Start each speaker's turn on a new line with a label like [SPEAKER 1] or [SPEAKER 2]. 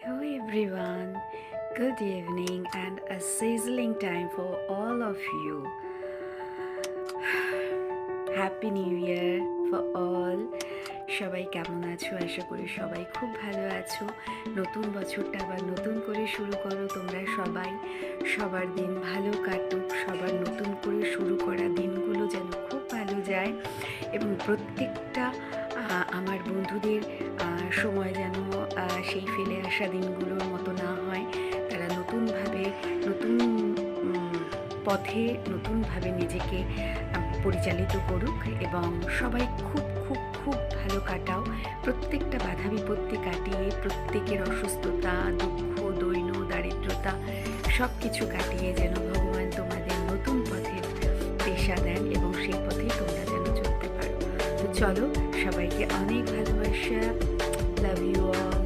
[SPEAKER 1] Hello everyone, good evening and a sizzling time for all of you. Happy New Year for all. সবাই কেমন আছো? আশা করি সবাই খুব ভালো আছো। নতুন বছরটা আবার নতুন করে শুরু করো তোমরা সবাই। সবার দিন ভালো কাটুক, সবার নতুন করে শুরু করা দিনগুলো যেন খুব ভালো যায় এবং প্রত্যেকটা আমার বন্ধুদের সময় যেন সেই ফেলে আসা দিনগুলোর মতো না হয়। তারা নতুনভাবে নতুন পথে নতুনভাবে নিজেকে পরিচালিত করুক এবং সবাই খুব খুব খুব ভালো কাটাও। প্রত্যেকটা বাধা বিপত্তি কাটিয়ে, প্রত্যেকের অসুস্থতা, দুঃখ, দৈন্য, দারিদ্রতা সব কিছু কাটিয়ে যেন ভগবান তোমাদের নতুন পথের দিশা দেন এবং সেই পথেই তোমরা যেন চলতে পারো। তো চলো, সবাইকে অনেক ভালোবাসা। Love you all.